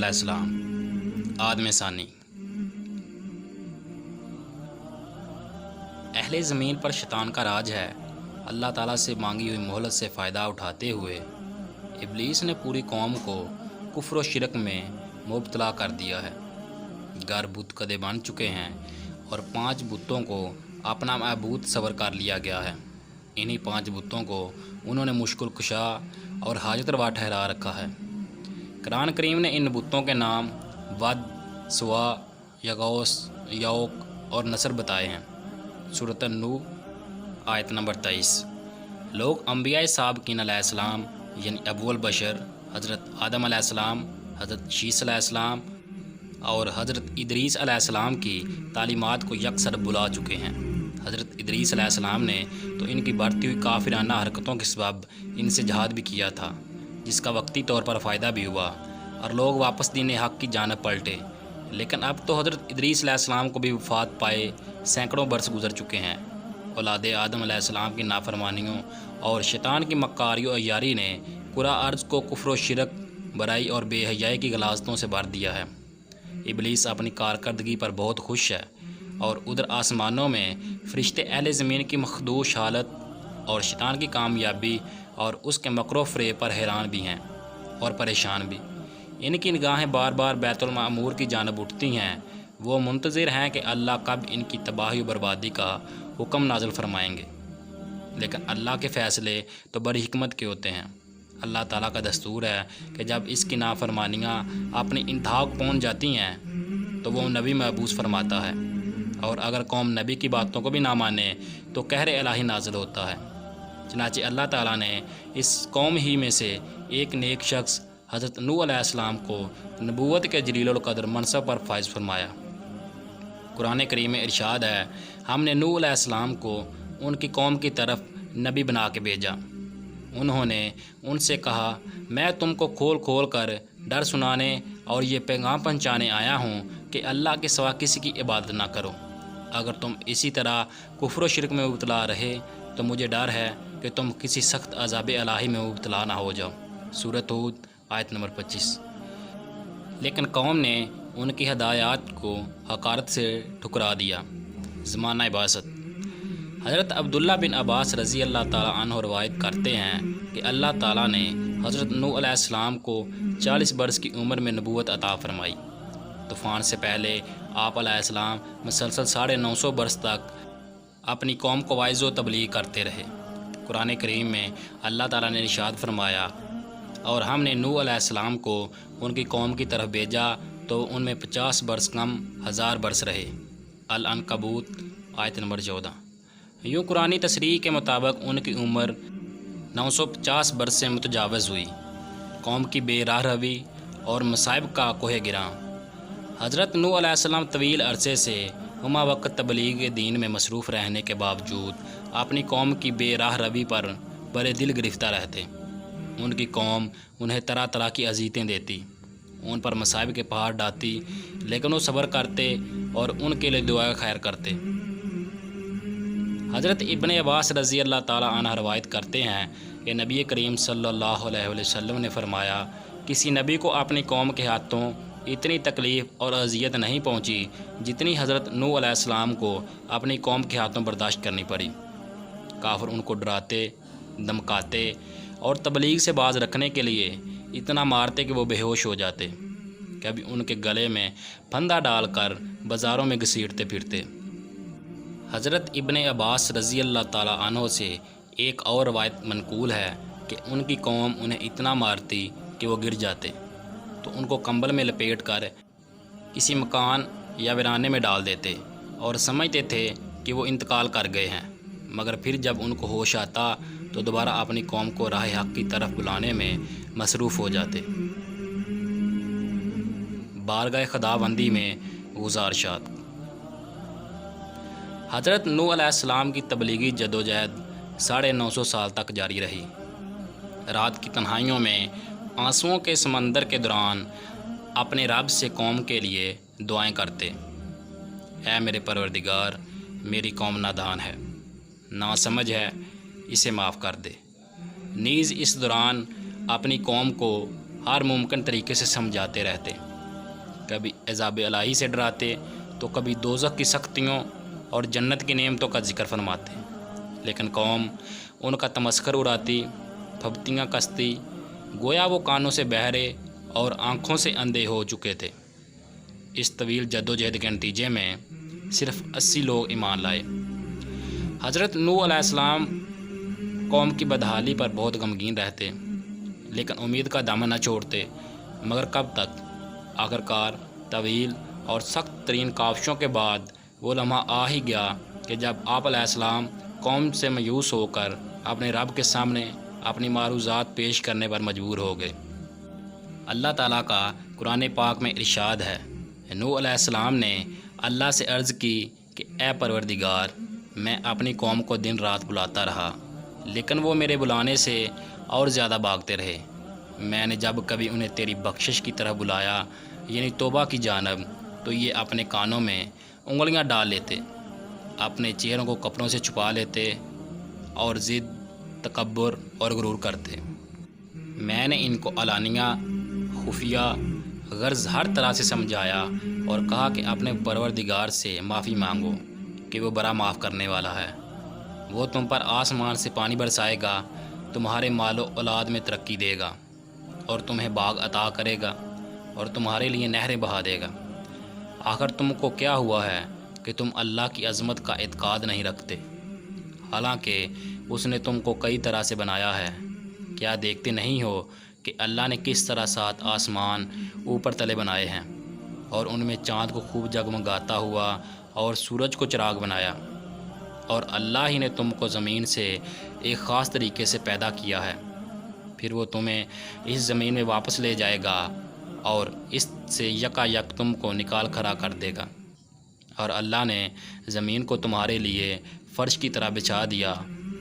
علیہ السلام آدم ثانی۔ اہل زمین پر شیطان کا راج ہے۔ اللہ تعالیٰ سے مانگی ہوئی مہلت سے فائدہ اٹھاتے ہوئے ابلیس نے پوری قوم کو کفر و شرک میں مبتلا کر دیا ہے۔ گھر بت کدے بن چکے ہیں اور 5 بتوں کو اپنا معبود تصور کر لیا گیا ہے۔ انہی 5 بتوں کو انہوں نے مشکل کشا اور حاجت روا ٹھہرا رکھا ہے۔ قرآن کریم نے ان بتوں کے نام ود، سوا، یغوث، یعوق اور نصر بتائے ہیں۔ سورۃ النور آیت نمبر 23۔ لوگ انبیاء سابقین علیہ السلام یعنی ابو البشر حضرت آدم علیہ السلام، حضرت شیث علیہ السلام اور حضرت ادریس علیہ السلام کی تعلیمات کو یکسر بلا چکے ہیں۔ حضرت ادریس علیہ السلام نے تو ان کی بڑھتی ہوئی کافرانہ حرکتوں کے سبب ان سے جہاد بھی کیا تھا، جس کا وقتی طور پر فائدہ بھی ہوا اور لوگ واپس دین حق کی جانب پلٹے۔ لیکن اب تو حضرت ادریس علیہ السلام کو بھی وفات پائے سینکڑوں برس گزر چکے ہیں۔ اولاد آدم علیہ السلام کی نافرمانیوں اور شیطان کی مکاری و عیاری نے پورا ارض کو کفر و شرک، برائی اور بے حیائی کی غلاظتوں سے بھر دیا ہے۔ ابلیس اپنی کارکردگی پر بہت خوش ہے اور ادھر آسمانوں میں فرشتے اہل زمین کی مخدوش حالت اور شیطان کی کامیابی اور اس کے مکر و فریب پر حیران بھی ہیں اور پریشان بھی۔ ان کی نگاہیں بار بار بیت المعمور کی جانب اٹھتی ہیں۔ وہ منتظر ہیں کہ اللہ کب ان کی تباہی و بربادی کا حکم نازل فرمائیں گے۔ لیکن اللہ کے فیصلے تو بڑی حکمت کے ہوتے ہیں۔ اللہ تعالیٰ کا دستور ہے کہ جب اس کی نافرمانیاں اپنی انتہا کو پہنچ جاتی ہیں تو وہ نبی مبعوث فرماتا ہے، اور اگر قوم نبی کی باتوں کو بھی نہ مانے تو قہر الہی نازل ہوتا ہے۔ چنانچہ اللہ تعالیٰ نے اس قوم ہی میں سے ایک نیک شخص حضرت نوح علیہ السلام کو نبوت کے جلیل القدر منصب پر فائز فرمایا۔ قرآن کریم میں ارشاد ہے، ہم نے نوح علیہ السلام کو ان کی قوم کی طرف نبی بنا کے بھیجا۔ انہوں نے ان سے کہا، میں تم کو کھول کھول کر ڈر سنانے اور یہ پیغام پہنچانے آیا ہوں کہ اللہ کے سوا کسی کی عبادت نہ کرو۔ اگر تم اسی طرح کفر و شرک میں مبتلا رہے تو مجھے ڈر ہے کہ تم کسی سخت عذاب الہی میں مبتلا نہ ہو جاؤ۔ سورۃ ہود آیت نمبر 25۔ لیکن قوم نے ان کی ہدایات کو حقارت سے ٹھکرا دیا۔ زمانہ بعثت۔ حضرت عبداللہ بن عباس رضی اللہ تعالیٰ عنہ روایت کرتے ہیں کہ اللہ تعالیٰ نے حضرت نوح علیہ السلام کو 40 برس کی عمر میں نبوت عطا فرمائی۔ طوفان سے پہلے آپ علیہ السلام مسلسل 950 برس تک اپنی قوم کو واعظ و تبلیغ کرتے رہے۔ قرآن کریم میں اللہ تعالیٰ نے ارشاد فرمایا، اور ہم نے نوح علیہ السلام کو ان کی قوم کی طرف بھیجا تو ان میں 50 برس کم 1000 برس رہے۔ العنکبوت آیت نمبر 14۔ یوں قرآنی تصریح کے مطابق ان کی عمر 950 برس سے متجاوز ہوئی۔ قوم کی بے راہ روی اور مصائب کا کوہ گراں۔ حضرت نوح علیہ السلام طویل عرصے سے ہمہ وقت تبلیغ دین میں مصروف رہنے کے باوجود اپنی قوم کی بے راہ روی پر بڑے دل گرفتہ رہتے۔ ان کی قوم انہیں طرح طرح کی اذیتیں دیتی، ان پر مصائب کے پہاڑ ڈالتی، لیکن وہ صبر کرتے اور ان کے لیے دعائے خیر کرتے۔ حضرت ابن عباس رضی اللہ تعالیٰ عنہ روایت کرتے ہیں کہ نبی کریم صلی اللہ علیہ وسلم نے فرمایا، کسی نبی کو اپنی قوم کے ہاتھوں اتنی تکلیف اور اذیت نہیں پہنچی جتنی حضرت نوح علیہ السلام کو اپنی قوم کے ہاتھوں برداشت کرنی پڑی۔ کافر ان کو ڈراتے، دمکاتے اور تبلیغ سے باز رکھنے کے لیے اتنا مارتے کہ وہ بے ہوش ہو جاتے۔ کبھی ان کے گلے میں پھندا ڈال کر بازاروں میں گھسیٹتے پھرتے۔ حضرت ابن عباس رضی اللہ تعالیٰ عنہ سے ایک اور روایت منقول ہے کہ ان کی قوم انہیں اتنا مارتی کہ وہ گر جاتے تو ان کو کمبل میں لپیٹ کر کسی مکان یا ویرانے میں ڈال دیتے اور سمجھتے تھے کہ وہ انتقال کر گئے ہیں، مگر پھر جب ان کو ہوش آتا تو دوبارہ اپنی قوم کو راہ حق کی طرف بلانے میں مصروف ہو جاتے۔ بارگاہ خداوندی میں گزارشات۔ حضرت نوح علیہ السلام کی تبلیغی جدوجہد 950 سال تک جاری رہی۔ رات کی تنہائیوں میں آنسوؤں کے سمندر کے دوران اپنے رب سے قوم کے لیے دعائیں کرتے، اے میرے پروردگار، میری قوم نادان ہے، ناسمجھ ہے، اسے معاف کر دے۔ نیز اس دوران اپنی قوم کو ہر ممکن طریقے سے سمجھاتے رہتے۔ کبھی عذاب الہی سے ڈراتے تو کبھی دوزخ کی سختیوں اور جنت کی نعمتوں کا ذکر فرماتے، لیکن قوم ان کا تمسخر اڑاتی، پھبتیاں کستی، گویا وہ کانوں سے بہرے اور آنکھوں سے اندھے ہو چکے تھے۔ اس طویل جدوجہد کے نتیجے میں صرف 80 لوگ ایمان لائے۔ حضرت نوح علیہ السلام قوم کی بدحالی پر بہت غمگین رہتے، لیکن امید کا دامن نہ چھوڑتے۔ مگر کب تک؟ آخرکار طویل اور سخت ترین کاوشوں کے بعد وہ لمحہ آ ہی گیا کہ جب آپ علیہ السلام قوم سے مایوس ہو کر اپنے رب کے سامنے اپنی معروضات پیش کرنے پر مجبور ہو گئے۔ اللہ تعالیٰ کا قرآن پاک میں ارشاد ہے، نوح علیہ السلام نے اللہ سے عرض کی کہ اے پروردگار، میں اپنی قوم کو دن رات بلاتا رہا، لیکن وہ میرے بلانے سے اور زیادہ بھاگتے رہے۔ میں نے جب کبھی انہیں تیری بخشش کی طرف بلایا، یعنی توبہ کی جانب، تو یہ اپنے کانوں میں انگلیاں ڈال لیتے، اپنے چہروں کو کپڑوں سے چھپا لیتے اور ضد، تکبر اور غرور کرتے۔ میں نے ان کو علانیہ، خفیہ، غرض ہر طرح سے سمجھایا اور کہا کہ اپنے پروردگار سے معافی مانگو کہ وہ بڑا معاف کرنے والا ہے۔ وہ تم پر آسمان سے پانی برسائے گا، تمہارے مال و اولاد میں ترقی دے گا اور تمہیں باغ عطا کرے گا اور تمہارے لیے نہریں بہا دے گا۔ آخر تم کو کیا ہوا ہے کہ تم اللہ کی عظمت کا اعتقاد نہیں رکھتے، حالانکہ اس نے تم کو کئی طرح سے بنایا ہے۔ کیا دیکھتے نہیں ہو کہ اللہ نے کس طرح 7 آسمان اوپر تلے بنائے ہیں اور ان میں چاند کو خوب جگمگاتا ہوا اور سورج کو چراغ بنایا، اور اللہ ہی نے تم کو زمین سے ایک خاص طریقے سے پیدا کیا ہے، پھر وہ تمہیں اس زمین میں واپس لے جائے گا اور اس سے یکا یک تم کو نکال کھڑا کر دے گا۔ اور اللہ نے زمین کو تمہارے لیے فرش کی طرح بچھا دیا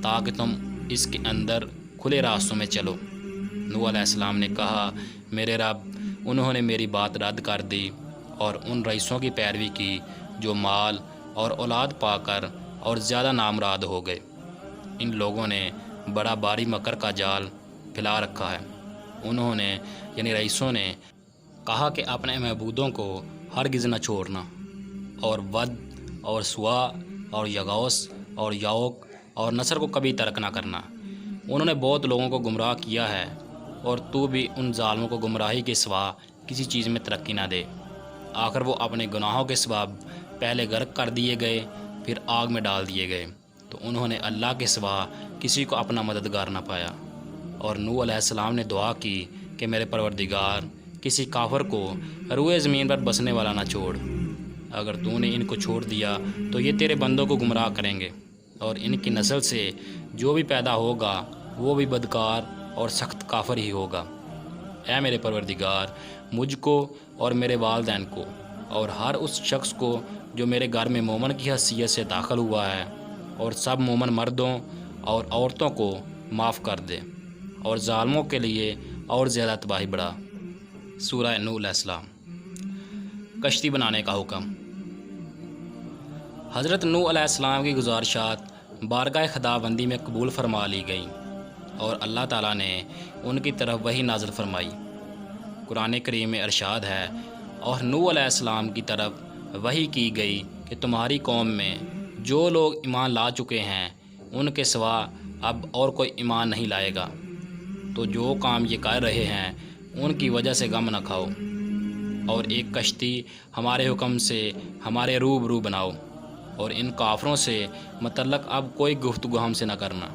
تاکہ تم اس کے اندر کھلے راستوں میں چلو۔ نوح علیہ السلام نے کہا، میرے رب، انہوں نے میری بات رد کر دی اور ان رئیسوں کی پیروی کی جو مال اور اولاد پا کر اور زیادہ نامراد ہو گئے۔ ان لوگوں نے بڑا بھاری مکر کا جال پھیلا رکھا ہے۔ انہوں نے یعنی رئیسوں نے کہا کہ اپنے معبودوں کو ہرگز نہ چھوڑنا، اور ود اور سوا اور یغوث اور یعوق اور نصر کو کبھی ترک نہ کرنا۔ انہوں نے بہت لوگوں کو گمراہ کیا ہے، اور تو بھی ان ظالموں کو گمراہی کے سوا کسی چیز میں ترقی نہ دے۔ آخر وہ اپنے گناہوں کے سبب پہلے غرق کر دیے گئے، پھر آگ میں ڈال دیے گئے، تو انہوں نے اللہ کے سوا کسی کو اپنا مددگار نہ پایا۔ اور نوح علیہ السلام نے دعا کی کہ میرے پروردگار، کسی کافر کو روئے زمین پر بسنے والا نہ چھوڑ۔ اگر تو نے ان کو چھوڑ دیا تو یہ تیرے بندوں کو گمراہ کریں گے، اور ان کی نسل سے جو بھی پیدا ہوگا وہ بھی بدکار اور سخت کافر ہی ہوگا۔ اے میرے پروردگار، مجھ کو اور میرے والدین کو اور ہر اس شخص کو جو میرے گھر میں مومن کی حیثیت سے داخل ہوا ہے، اور سب مومن مردوں اور عورتوں کو معاف کر دے، اور ظالموں کے لیے اور زیادہ تباہی بڑھا۔ سورہ نوح علیہ السلام۔ کشتی بنانے کا حکم۔ حضرت نوح علیہ السلام کی گزارشات بارگاہ خداوندی میں قبول فرما لی گئیں، اور اللہ تعالیٰ نے ان کی طرف وحی نازل فرمائی۔ قرآن کریم میں ارشاد ہے، اور نوح علیہ السلام کی طرف وحی کی گئی کہ تمہاری قوم میں جو لوگ ایمان لا چکے ہیں ان کے سوا اب اور کوئی ایمان نہیں لائے گا، تو جو کام یہ کر رہے ہیں ان کی وجہ سے غم نہ کھاؤ، اور ایک کشتی ہمارے حکم سے ہمارے روبرو بناؤ، اور ان کافروں سے متعلق اب کوئی گفتگو ہم سے نہ کرنا،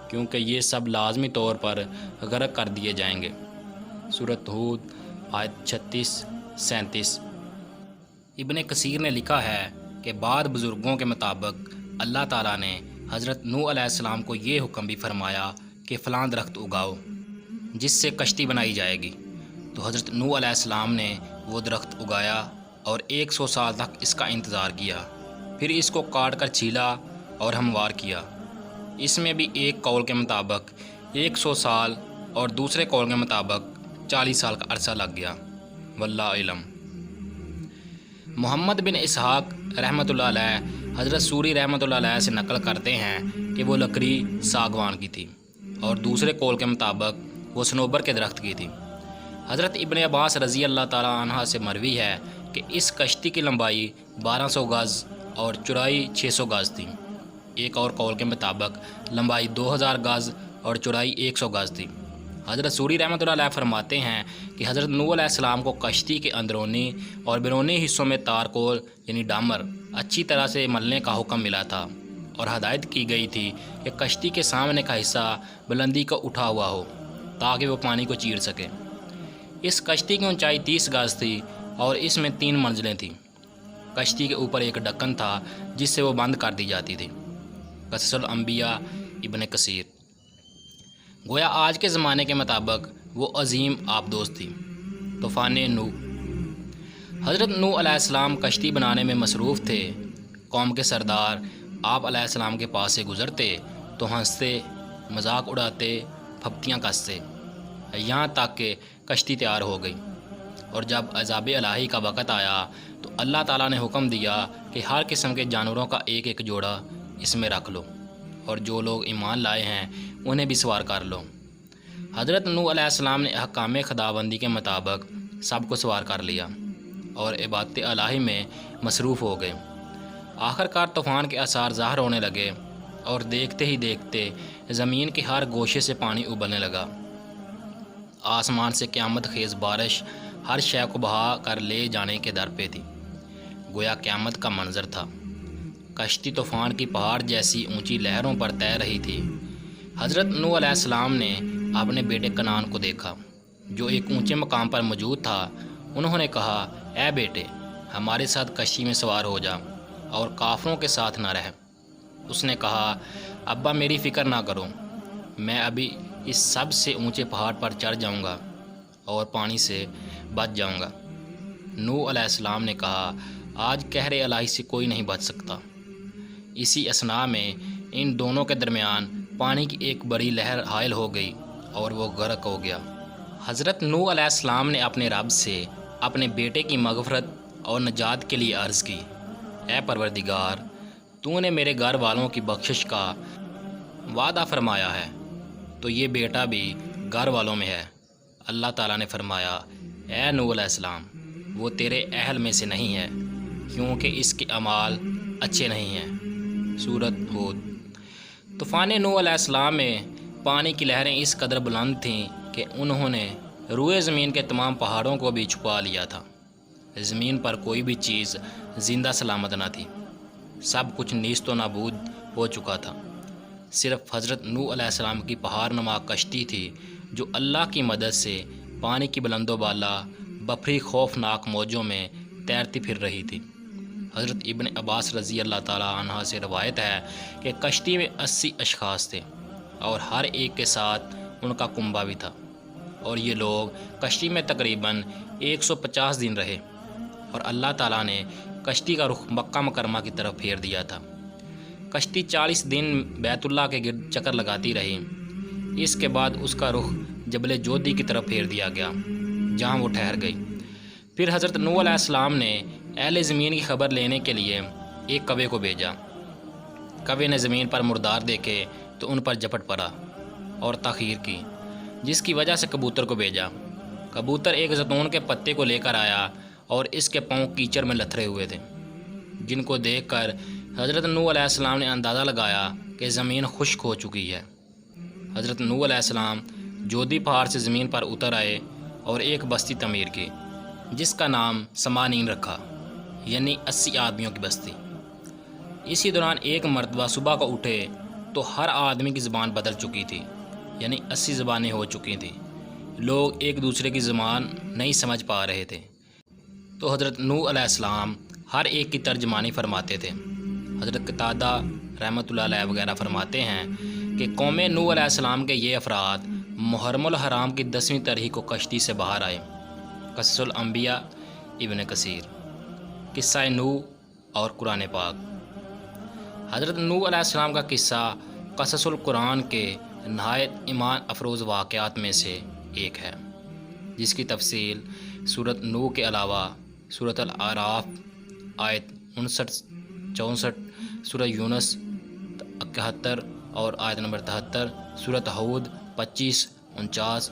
کیونکہ یہ سب لازمی طور پر غرق کر دیے جائیں گے۔ سورۃ ہود آیت 36-37۔ ابن کثیر نے لکھا ہے کہ بعد بزرگوں کے مطابق اللہ تعالیٰ نے حضرت نوح علیہ السلام کو یہ حکم بھی فرمایا کہ فلاں درخت اگاؤ جس سے کشتی بنائی جائے گی، تو حضرت نوح علیہ السلام نے وہ درخت اگایا اور 100 سال تک اس کا انتظار کیا، پھر اس کو کاٹ کر چھیلا اور ہموار کیا۔ اس میں بھی ایک قول کے مطابق 100 سال اور دوسرے قول کے مطابق 40 سال کا عرصہ لگ گیا، واللہ علم۔ محمد بن اسحاق رحمۃ اللہ علیہ حضرت سوری رحمۃ اللہ علیہ سے نقل کرتے ہیں کہ وہ لکڑی ساگوان کی تھی، اور دوسرے قول کے مطابق وہ صنوبر کے درخت کی تھی۔ حضرت ابن عباس رضی اللہ تعالیٰ عنہ سے مروی ہے کہ اس کشتی کی لمبائی 1200 گز اور چوڑائی 600 گز تھی۔ ایک اور قول کے مطابق لمبائی 2000 گز اور چوڑائی 100 گز تھی۔ حضرت سوری رحمۃ اللہ علیہ فرماتے ہیں کہ حضرت نوح علیہ السلام کو کشتی کے اندرونی اور بیرونی حصوں میں تارکول یعنی ڈامر اچھی طرح سے ملنے کا حکم ملا تھا، اور ہدایت کی گئی تھی کہ کشتی کے سامنے کا حصہ بلندی کا اٹھا ہوا ہو تاکہ وہ پانی کو چیر سکے۔ اس کشتی کی اونچائی 30 گز تھی اور اس میں 3 منزلیں تھیں۔ کشتی کے اوپر ایک ڈھکن تھا جس سے وہ بند کر دی جاتی تھی۔ قصص الانبیاء ابن کثیر۔ گویا آج کے زمانے کے مطابق وہ عظیم آبدوز تھی۔ طوفان نوح۔ حضرت نوح علیہ السلام کشتی بنانے میں مصروف تھے۔ قوم کے سردار آپ علیہ السلام کے پاس سے گزرتے تو ہنستے، مذاق اڑاتے، پھپتیاں کستے، یہاں تک کہ کشتی تیار ہو گئی۔ اور جب عذاب الہی کا وقت آیا تو اللہ تعالیٰ نے حکم دیا کہ ہر قسم کے جانوروں کا ایک ایک جوڑا اس میں رکھ لو، اور جو لوگ ایمان لائے ہیں انہیں بھی سوار کر لو۔ حضرت نوح علیہ السلام نے احکام خداوندی کے مطابق سب کو سوار کر لیا اور عبادت الہی میں مصروف ہو گئے۔ آخر کار طوفان کے آثار ظاہر ہونے لگے اور دیکھتے ہی دیکھتے زمین کے ہر گوشے سے پانی ابلنے لگا۔ آسمان سے قیامت خیز بارش ہر شے کو بہا کر لے جانے کے در پہ تھی۔ گویا قیامت کا منظر تھا۔ کشتی طوفان کی پہاڑ جیسی اونچی لہروں پر تیر رہی تھی۔ حضرت نوح علیہ السلام نے اپنے بیٹے کنعان کو دیکھا جو ایک اونچے مقام پر موجود تھا۔ انہوں نے کہا، اے بیٹے، ہمارے ساتھ کشتی میں سوار ہو جا اور کافروں کے ساتھ نہ رہ۔ اس نے کہا، ابا میری فکر نہ کرو، میں ابھی اس سب سے اونچے پہاڑ پر چڑھ جاؤں گا اور پانی سے بچ جاؤں گا۔ نوح علیہ السلام نے کہا، آج قہر الہی سے کوئی نہیں بچ سکتا۔ اسی اثناء میں ان دونوں کے درمیان پانی کی ایک بڑی لہر حائل ہو گئی اور وہ غرق ہو گیا۔ حضرت نوح علیہ السلام نے اپنے رب سے اپنے بیٹے کی مغفرت اور نجات کے لیے عرض کی، اے پروردگار، تو نے میرے گھر والوں کی بخشش کا وعدہ فرمایا ہے تو یہ بیٹا بھی گھر والوں میں ہے۔ اللہ تعالیٰ نے فرمایا، اے نوح علیہ السلام، وہ تیرے اہل میں سے نہیں ہے کیونکہ اس کے اعمال اچھے نہیں ہیں۔ سورۃ ہود۔ طوفان نوح علیہ السلام میں پانی کی لہریں اس قدر بلند تھیں کہ انہوں نے روئے زمین کے تمام پہاڑوں کو بھی چھپا لیا تھا۔ زمین پر کوئی بھی چیز زندہ سلامت نہ تھی، سب کچھ نیست و نابود ہو چکا تھا۔ صرف حضرت نوح علیہ السلام کی پہاڑ نما کشتی تھی جو اللہ کی مدد سے پانی کی بلند و بالا بپھری خوفناک موجوں میں تیرتی پھر رہی تھی۔ حضرت ابن عباس رضی اللہ تعالیٰ عنہ سے روایت ہے کہ کشتی میں 80 اشخاص تھے اور ہر ایک کے ساتھ ان کا کنبہ بھی تھا، اور یہ لوگ کشتی میں تقریباً 150 دن رہے، اور اللہ تعالیٰ نے کشتی کا رخ مکہ مکرمہ کی طرف پھیر دیا تھا۔ کشتی 40 دن بیت اللہ کے گرد چکر لگاتی رہی۔ اس کے بعد اس کا رخ جبل جودی کی طرف پھیر دیا گیا جہاں وہ ٹھہر گئی۔ پھر حضرت نوح علیہ السلام نے اہل زمین کی خبر لینے کے لیے ایک کوے کو بھیجا۔ کوے نے زمین پر مردار دیکھے تو ان پر جھپٹ پڑا اور تاخیر کی، جس کی وجہ سے کبوتر کو بھیجا۔ کبوتر ایک زیتون کے پتے کو لے کر آیا اور اس کے پاؤں کیچڑ میں لتھڑے ہوئے تھے، جن کو دیکھ کر حضرت نوح علیہ السلام نے اندازہ لگایا کہ زمین خشک ہو چکی ہے۔ حضرت نوح علیہ السلام جودی پہاڑ سے زمین پر اتر آئے اور ایک بستی تعمیر کی جس کا نام سمانین رکھا، یعنی 80 آدمیوں کی بستی۔ اسی دوران ایک مرتبہ صبح کو اٹھے تو ہر آدمی کی زبان بدل چکی تھی، یعنی 80 زبانیں ہو چکی تھیں۔ لوگ ایک دوسرے کی زبان نہیں سمجھ پا رہے تھے تو حضرت نوح علیہ السلام ہر ایک کی ترجمانی فرماتے تھے۔ حضرت قتادہ رحمۃ اللہ علیہ وغیرہ فرماتے ہیں کہ قوم نوح علیہ السلام کے یہ افراد محرم الحرام کی 10ویں تاریخ کو کشتی سے باہر آئے۔ قصص الانبیاء ابن کثیر۔ قصہ نوح اور قرآن پاک۔ حضرت نوح علیہ السلام کا قصہ قصص القرآن کے نہایت ایمان افروز واقعات میں سے ایک ہے، جس کی تفصیل سورۃ نوح کے علاوہ سورۃ الاعراف آیت 59-64، سورہ یونس 71 اور آیت نمبر 73، سورۃ ہود 25 49,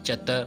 75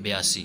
82,